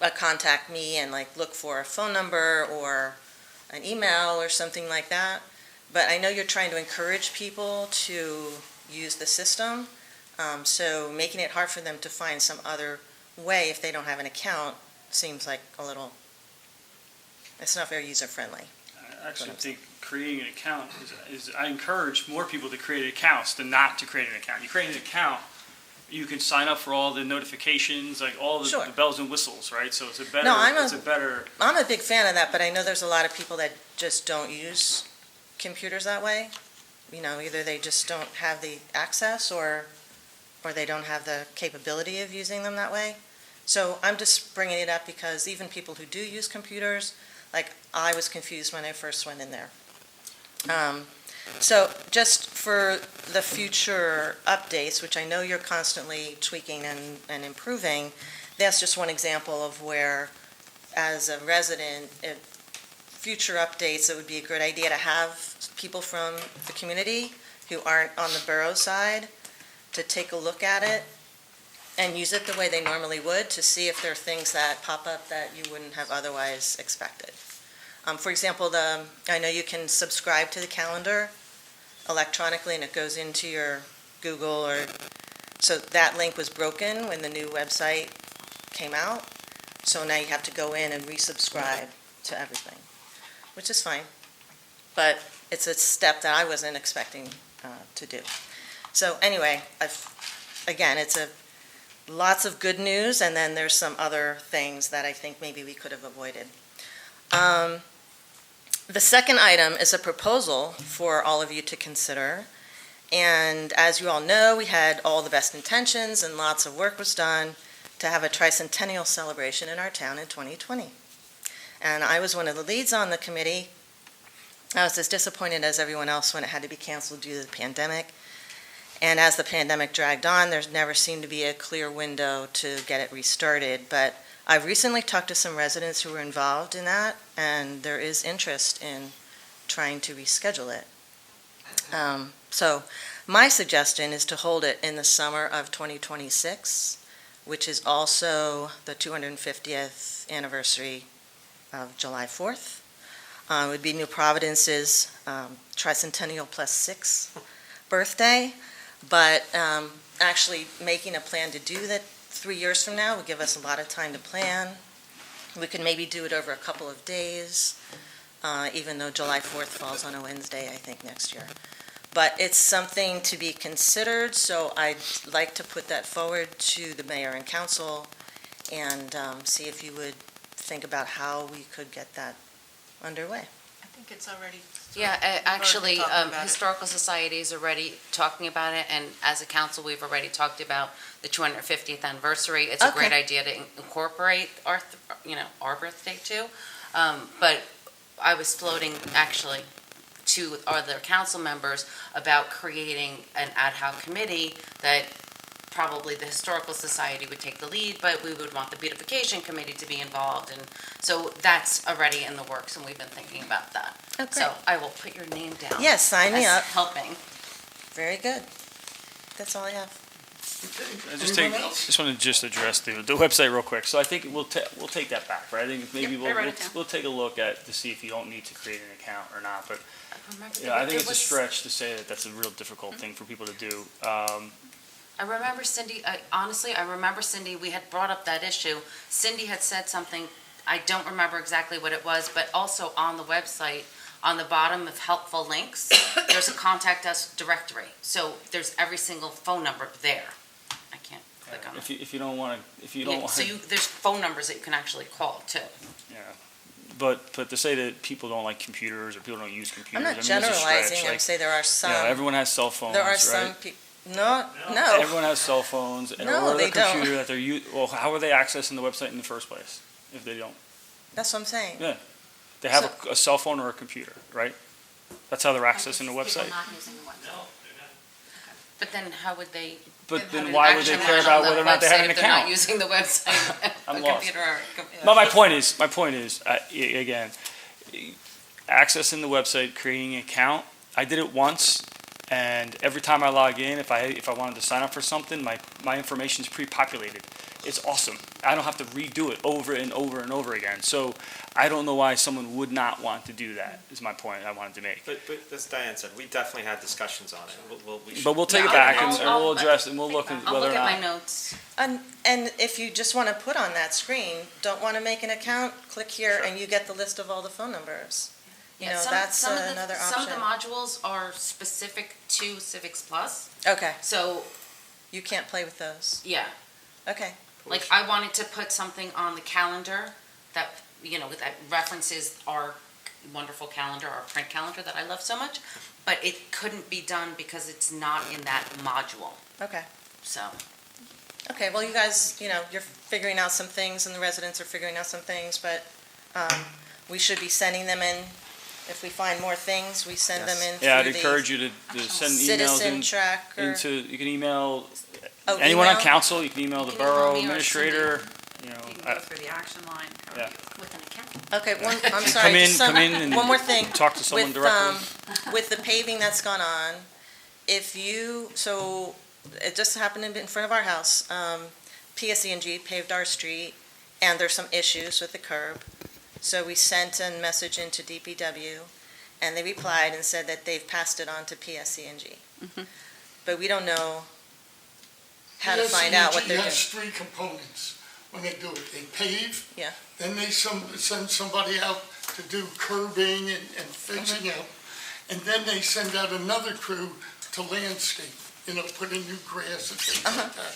a contact me and look for a phone number or an email or something like that. But I know you're trying to encourage people to use the system, so making it hard for them to find some other way if they don't have an account seems like it's not very user-friendly. I actually think creating an account is I encourage more people to create accounts than not to create an account. You create an account, you can sign up for all the notifications, all the, the bells and whistles, right? So it's a better. I'm a big fan of that, but I know there's a lot of people that just don't use computers that way. Either they just don't have the access or they don't have the capability of using them that way. So I'm just bringing it up because even people who do use computers, I was confused when I first went in there. So just for the future updates, which I know you're constantly tweaking and improving, that's just one example of where, as a resident, future updates, it would be a good idea to have people from the community who aren't on the borough side to take a look at it and use it the way they normally would to see if there are things that pop up that you wouldn't have otherwise expected. For example, I know you can subscribe to the calendar electronically and it goes into your Google so that link was broken when the new website came out. So now you have to go in and resubscribe to everything, which is fine. But it's a step that I wasn't expecting to do. So anyway, again, it's lots of good news, and then there's some other things that I think maybe we could have avoided. The second item is a proposal for all of you to consider. And as you all know, we had all the best intentions and lots of work was done to have a tricentennial celebration in our town in 2020. And I was one of the leads on the committee. I was as disappointed as everyone else when it had to be canceled due to the pandemic. And as the pandemic dragged on, there never seemed to be a clear window to get it restarted. But I've recently talked to some residents who were involved in that, and there is interest in trying to reschedule it. So my suggestion is to hold it in the summer of 2026, which is also the 250th anniversary of July 4th. It would be New Providence's tricentennial plus 6 birthday. But actually making a plan to do that 3 years from now would give us a lot of time to plan. We could maybe do it over a couple of days, even though July 4th falls on a Wednesday, I think, next year. But it's something to be considered, so I'd like to put that forward to the mayor and council and see if you would think about how we could get that underway. I think think it's already. Yeah, already actually, talking about it. Historical Society is already talking about it, and as a council, we've already talked about the 250th anniversary. It's a great Okay. idea to incorporate our birthday too. But I was floating actually to other council members about creating an ad hoc committee that probably the Historical Society would take the lead, but we would want the beautification committee to be involved, and so that's already in the works, and we've been thinking about that. Okay. So I will put your name down. Yes, sign me as up. helping. Very good. That's all I have. Anyone else? Just want to address the website real quick. So I think we'll take that back, right? I think maybe Yep, I wrote it down. we'll take a look at to see if you don't need to create an account or not. But Remember, yeah, I think it it's a was- stretch to say that that's a real difficult thing for people to do. I remember Cindy, honestly, I remember Cindy, we had brought up that issue. Cindy had said something, I don't remember exactly what it was, but also on the website, on the bottom of helpful links, there's a contact us directory. So there's every single phone number there. I can't click on it. If you don't want to, Yeah, so there's phone numbers that you can actually call too. yeah. But to say that people don't like computers or people don't use computers, I'm not I mean, it's a stretch. generalizing, I'm Like, saying there are some, everyone has cell phones, there are right? some people, no. Everyone has cell phones and No, or they the don't. computer that they're well, how are they accessing the website in the first place if they don't? That's what I'm saying. Yeah. They have a cell phone or a computer, right? That's how they're accessing the People website. not using the website. But then how would they? But how then do why would they action care on about the whether or not they have website an if they're not account? using the website, I'm a lost. computer or But my point is, again, accessing the website, creating an account, I did it once, and every time I log in, if I wanted to sign up for something, my information is pre-populated. It's awesome. I don't have to redo it over and over and over again. So I don't know why someone would not want to do that, is my point I wanted to make. But as Diane said, we definitely had discussions on it. We should- But we'll take Yeah, it back I'll- and I'll- we'll address it and we'll look at I'll whether look or at my not. notes. And if you just want to put on that screen, don't want to make an account, click here and you get the list of all the phone numbers. You Yeah, know, some- that's some of the- another Some of the option. modules are specific to Civics Plus, Okay, so, you can't play with those. yeah. Okay, Like, I wanted to put something on the calendar that, that references our wonderful calendar, our print calendar that I love so much, but it couldn't be done because it's not in that module, okay. so. Okay, well, you guys, you're figuring out some things and the residents are figuring out some things, but we should be sending them in. If we find more things, we send them in Yeah, I'd through the encourage you to send emails citizen tracker. you can email Oh, anyone on email? council, you can email the You can email borough me or administrator, You can go through the action line. yeah. With an account. Okay, I'm sorry. just come in and one more thing. talk to someone With, directly. With the paving that's gone on, so it just happened in front of our house. PSE&G paved our street, and there's some issues with the curb. So we sent a message into DPW, and they replied and said that they've passed it on to PSE&G. But we don't know how to find out what they're doing. PSE&G has three components when they do it. They pave. Yeah. Then they send somebody out to do curbing and fixing Mm-hmm. out. And then they send out another crew to landscape, put in new grass and things like that.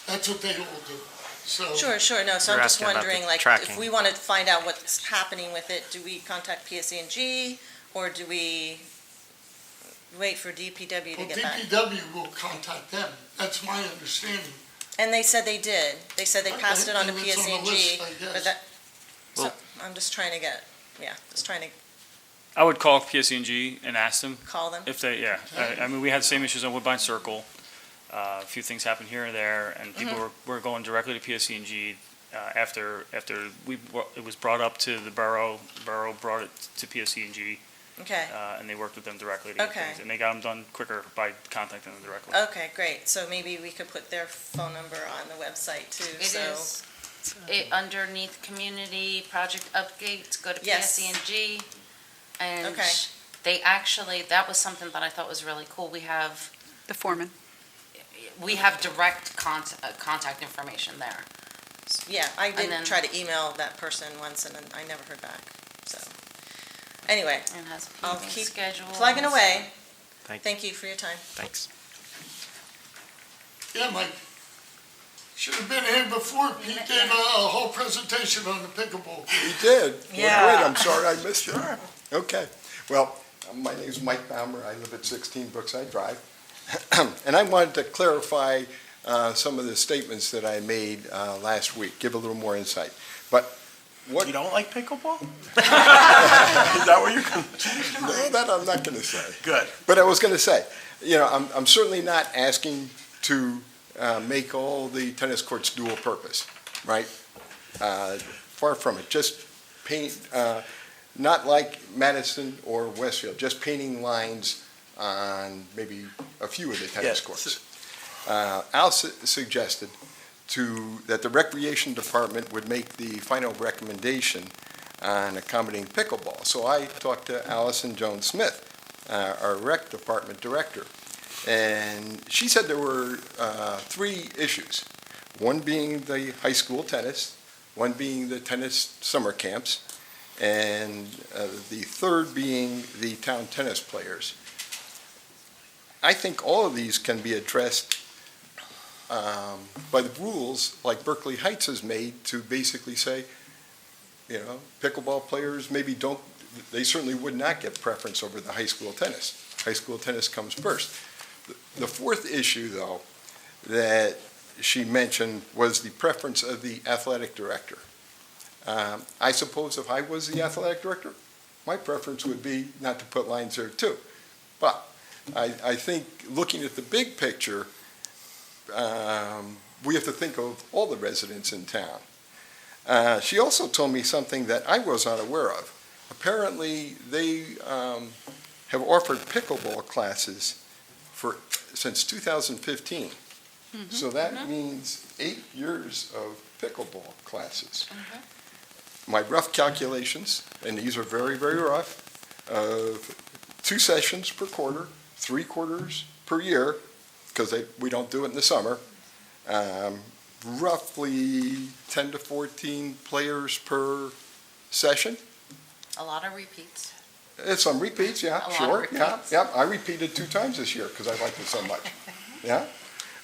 That's what they all do. So. Sure, no, so I'm You're just asking about the wondering, like, if tracking. we want to find out what's happening with it, do we contact PSE&G, or do we wait for DPW to Well, get back? DPW will contact them. That's my understanding. And they said they did, they said they passed it on to Okay, then it's on the PSE&G, list, I guess. but that, so, Well- I'm just trying to I would call PSE&G and ask them call them. if they, yeah. I mean, we had the same issues on Woodbine Circle. A few things happened here and there, and people were going directly to PSE&G after it was brought up to the borough. Borough brought it to PSE&G, Okay, and they worked with them directly to get Okay. things. And they got them done quicker by contacting them directly. okay, great, so maybe we could put their phone number on the website too, It so. is. Underneath community project updates, go to Yes. PSE&G. And Okay. they actually, that was something that I thought was really cool. We have The foreman. direct contact information there. Yeah, I And did then- try to email that person once and then I never heard back, so. Anyway, And has I'll paving keep schedules. plugging away. Thank you. Thank you for your time. Thanks. Yeah, Mike. Should have been here before. Pete gave a whole presentation on the pickleball. He did? Well, Yeah. great, I'm sorry I missed it. Okay. Well, my name is Mike Baumer. I live at 16 Brookside Drive. And I wanted to clarify some of the statements that I made last week, give a little more insight. But what... You don't like pickleball? Is that what you're going to... No, that I'm not going to say. Good. But I was going to say, I'm certainly not asking to make all the tennis courts dual purpose, right? Far from it. Just paint, not like Madison or Westfield, just painting lines on maybe a few of the tennis courts. Al suggested that the Recreation Department would make the final recommendation on accommodating pickleball. So I talked to Allison Jones-Smith, our Rec Department Director, and she said there were 3 issues, one being the high school tennis, one being the tennis summer camps, and the third being the town tennis players. I think all of these can be addressed by the rules like Berkeley Heights has made to basically say, pickleball players maybe they certainly would not get preference over the high school tennis. High school tennis comes first. The fourth issue, though, that she mentioned was the preference of the athletic director. I suppose if I was the athletic director, my preference would be not to put lines there too. But I think looking at the big picture, we have to think of all the residents in town. She also told me something that I was not aware of. Apparently, they have offered pickleball classes since 2015. Mm-hmm. So that means 8 years of pickleball classes. Mm-hmm. My rough calculations, and these are very, very rough, 2 sessions per quarter, 3 quarters per year, because we don't do it in the summer, roughly 10 to 14 players per session. A lot of repeats. Some repeats, yeah, sure. Yeah, I repeated 2 times this year because I liked it so much. Yeah,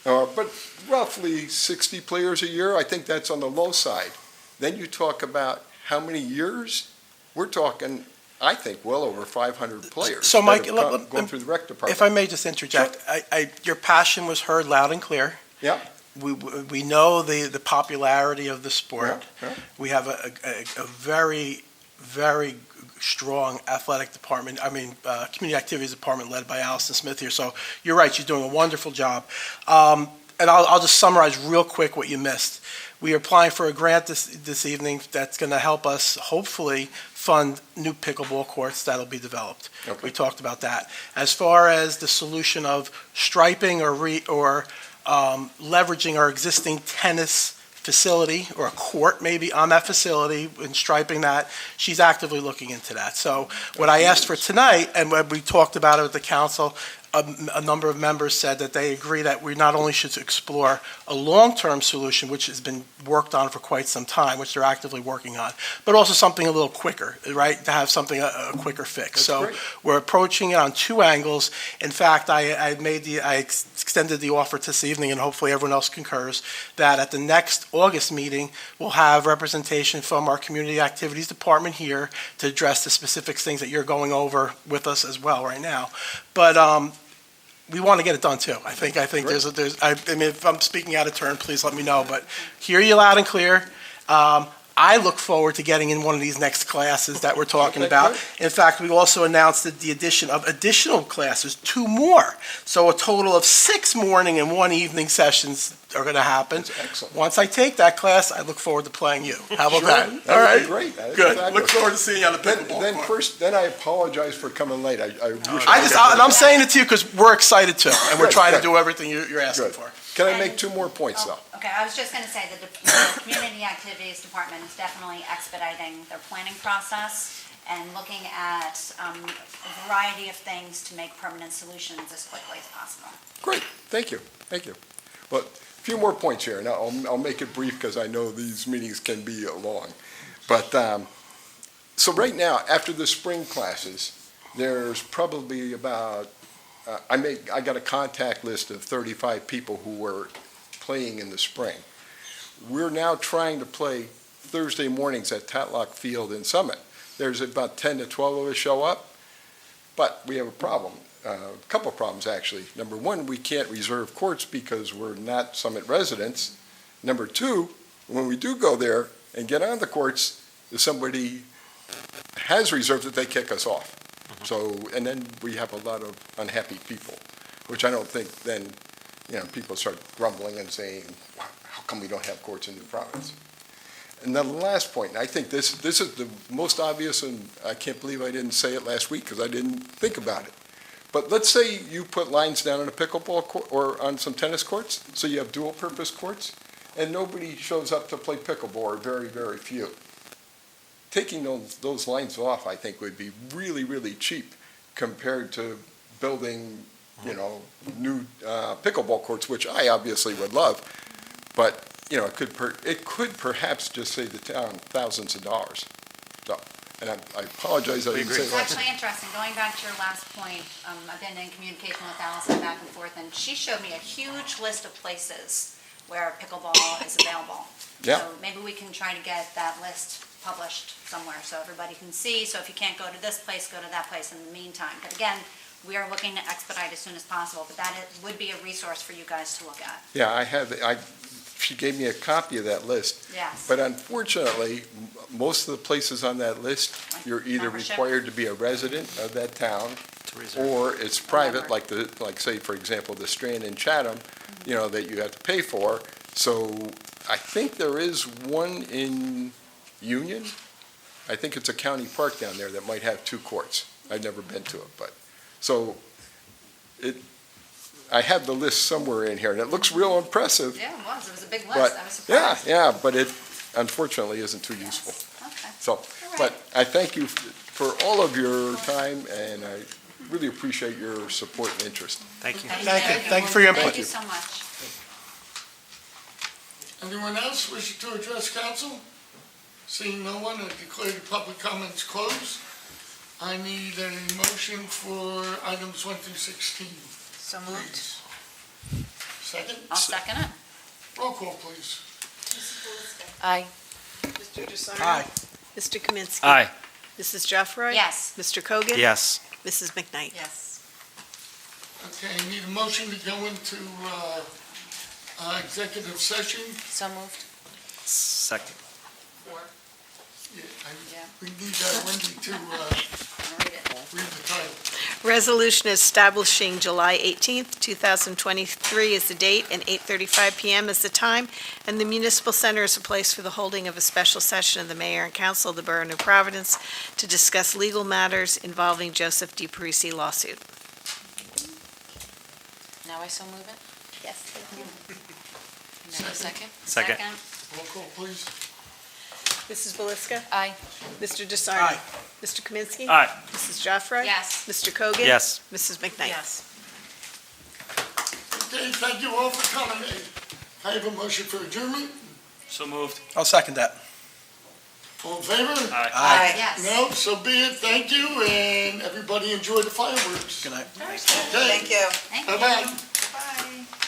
but roughly 60 players a year. I think that's on the low side. Then you talk about how many years. We're talking, I think, well over 500 players. So, Mike, going through the rec department. If I may just interject, sure. Your passion was heard loud and clear. Yeah. We know the popularity of the sport. Yeah. We have a very, very strong athletic department, community activities department led by Allison Smith here. So you're right, she's doing a wonderful job. And I'll just summarize real quick what you missed. We are applying for a grant this evening that's going to help us hopefully fund new pickleball courts that'll be developed. Okay. We talked about that. As far as the solution of striping or leveraging our existing tennis facility or a court maybe on that facility and striping that, she's actively looking into that. So what I asked for tonight, and when we talked about it with the council, a number of members said that they agree that we not only should explore a long-term solution, which has been worked on for quite some time, which they're actively working on, but also something a little quicker, right, to have something, a quicker fix. That's so great. We're approaching it on 2 angles. In fact, I extended the offer this evening, and hopefully everyone else concurs, that at the next August meeting, we'll have representation from our community activities department here to address the specific things that you're going over with us as well right now. But we want to get it done too. I think if I'm speaking out of turn, please let me know. But hear you loud and clear. I look forward to getting in one of these next classes that we're talking about. In fact, we also announced the addition of additional classes, 2 more. So a total of 6 morning and 1 evening sessions are going to happen. That's excellent. Once I take that class, I look forward to playing you. How about that? All right. Great. Good. Look forward to seeing you on the pickleball court. Then I apologize for coming late. I'm saying it to you because we're excited too, and we're trying to do everything you're asking for. Can I make 2 more points, though? Okay, I was just going to say that the Community Activities Department is definitely expediting their planning process and looking at a variety of things to make permanent solutions as quickly as possible. Great, thank you. Well, a few more points here, and I'll make it brief because I know these meetings can be long. But, so right now, after the spring classes, there's probably about I got a contact list of 35 people who were playing in the spring. We're now trying to play Thursday mornings at Tatlock Field in Summit. There's about 10 to 12 of us show up. But we have a problem, a couple of problems, actually. Number one, we can't reserve courts because we're not Summit residents. Number two, when we do go there and get on the courts, if somebody has reserved it, they kick us off. So, and then we have a lot of unhappy people, which I don't think then, people start grumbling and saying, how come we don't have courts in New Providence? And then the last point, and I think this is the most obvious, and I can't believe I didn't say it last week because I didn't think about it. But let's say you put lines down in a pickleball court or on some tennis courts, so you have dual-purpose courts, and nobody shows up to play pickleball, or very, very few. Taking those lines off, I think, would be really, really cheap compared to building, new pickleball courts, which I obviously would love. But, it could perhaps just save the town thousands of dollars. So, and I apologize I didn't say It's that. actually interesting, going back to your last point, I've been in communication with Allison back and forth, and she showed me a huge list of places where pickleball is available. Yeah. So maybe we can try to get that list published somewhere so everybody can see. So if you can't go to this place, go to that place in the meantime. But again, we are looking to expedite as soon as possible, but would be a resource for you guys to look at. Yeah, she gave me a copy of that list. Yes. But unfortunately, most of the places on that list, you're either Membership? required to be a resident of that town, To reserve. or it's private, member. like say, for example, the Strand in Chatham, that you have to pay for. So I think there is one in Union. I think it's a county park down there that might have two courts. I've never been to it, but, so I have the list somewhere in here, and it looks real impressive. Yeah, it was. It was a big list. But, I was surprised. yeah, but it unfortunately isn't too useful. Okay. So, All right. but I thank you for all of your time, and I really appreciate your support and interest. Thank you. Thank you for your input. Thank you so much. Anyone else wishing to address council? Seeing no one, I declare the public comments closed. I need a motion for items 1 through 16. So moved. Second? I'll second it. Roll call, please. Aye. Mr. DeSarno? Aye. Mr. Kaminsky? Aye. Mrs. Jeffroy? Yes. Mr. Kogan? Yes. Mrs. McKnight? Yes. Okay, I need a motion to go into executive session. So moved. Second. Yeah, Yeah. We need Wendy to I'll read it. read the title. Resolution establishing July 18th, 2023 as the date and 8:35 PM as the time, and the Municipal Center is a place for the holding of a special session of the Mayor and Council of the Borough of New Providence to discuss legal matters involving Joseph DiParisi lawsuit. Now I so move it? Yes, thank you. And then a second? Second. Roll call, please. Mrs. Belisca? Aye. Mr. DeSarno? Aye. Mr. Kaminsky? Aye. Mrs. Jeffroy? Yes. Mr. Kogan? Yes. Mrs. McKnight? Yes. Okay, thank you all for coming. I have a motion for adjournment. So moved. I'll second that. All in favor? Aye. Yes. No, so be it. Thank you, and everybody enjoy the fireworks. Good night. Okay, Thank you. Thank you. bye-bye. Bye.